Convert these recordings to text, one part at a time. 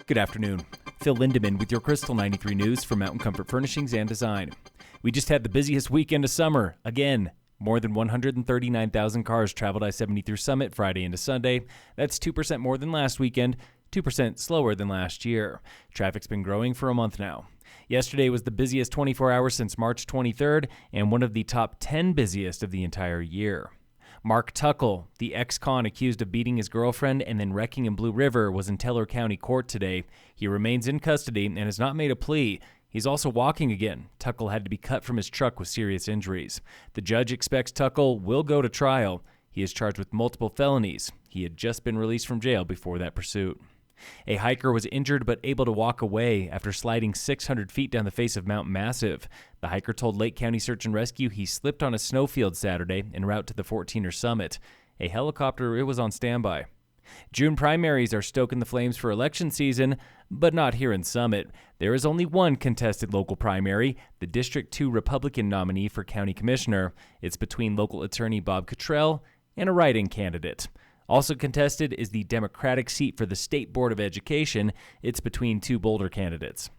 Good afternoon. Phil Lindemann with your Krystal 93 News for Mountain Comfort Furnishings and Design. We just had the busiest weekend of summer. Again, more than 139,000 cars traveled I-70 through Summit Friday into Sunday. That's 2% more than last weekend, 2% slower than last year. Traffic's been growing for a month now. Yesterday was the busiest 24 hours since March 23rd and one of the top 10 busiest of the entire year. Mark Tuckle, the ex-con accused of beating his girlfriend and then wrecking in Blue River, was in Teller County Court today. He remains in custody and has not made a plea. He's also walking again. Tuckle had to be cut from his truck with serious injuries. The judge expects Tuckle will go to trial. He is charged with multiple felonies. He had just been released from jail before that pursuit. A hiker was injured but able to walk away after sliding 600 feet down the face of Mount Massive. The hiker told Lake County Search and Rescue he slipped on a snowfield Saturday en route to the 14er summit. A helicopter was on standby. June primaries are stoking the flames for election season, but not here in Summit. There is only one contested local primary, the District 2 Republican nominee for county commissioner. It's between local attorney Bob Cottrell and a write-in candidate. Also contested is the Democratic seat for the State Board of Education. It's between two Boulder candidates.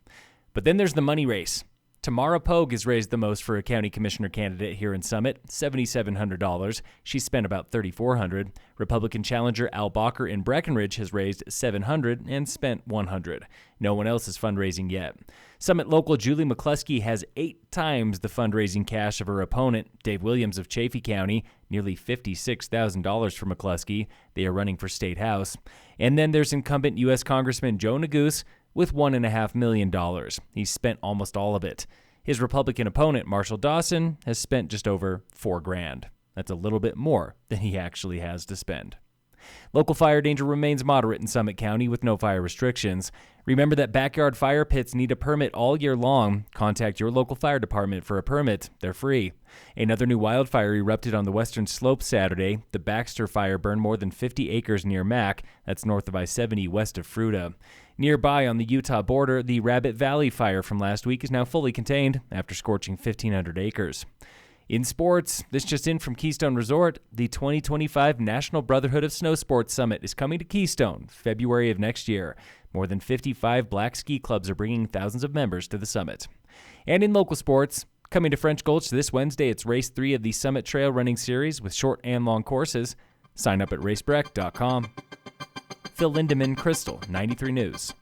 But then there's the money race. Tamara Pogue has raised the most for a county commissioner candidate here in Summit, $7,700. She spent about $3,400. Republican challenger Al Bacher in Breckenridge has raised $700 and spent $100. No one else is fundraising yet. Summit local Julie McCluskey has 8 times the fundraising cash of her opponent, Dave Williams of Chaffee County, nearly $56,000 for McCluskey. They are running for State House. And then there's incumbent U.S. Congressman Joe Neguse with $1.5 million. He's spent almost all of it. His Republican opponent, Marshall Dawson, has spent just over $4,000. That's a little bit more than he actually has to spend. Local fire danger remains moderate in Summit County with no fire restrictions. Remember that backyard fire pits need a permit all year long. Contact your local fire department for a permit. They're free. Another new wildfire erupted on the western slope Saturday. The Baxter fire burned more than 50 acres near Mac. That's north of I-70 west of Fruita. Nearby on the Utah border, the Rabbit Valley fire from last week is now fully contained after scorching 1,500 acres. In sports, this just in from Keystone Resort, the 2025 National Brotherhood of Snow Sports Summit is coming to Keystone, February of next year. More than 55 black ski clubs are bringing thousands of members to the summit. And in local sports, coming to French Gulch this Wednesday, it's Race 3 of the Summit Trail Running Series with short and long courses. Sign up at racebrec.com. Phil Lindemann, Krystal 93 News.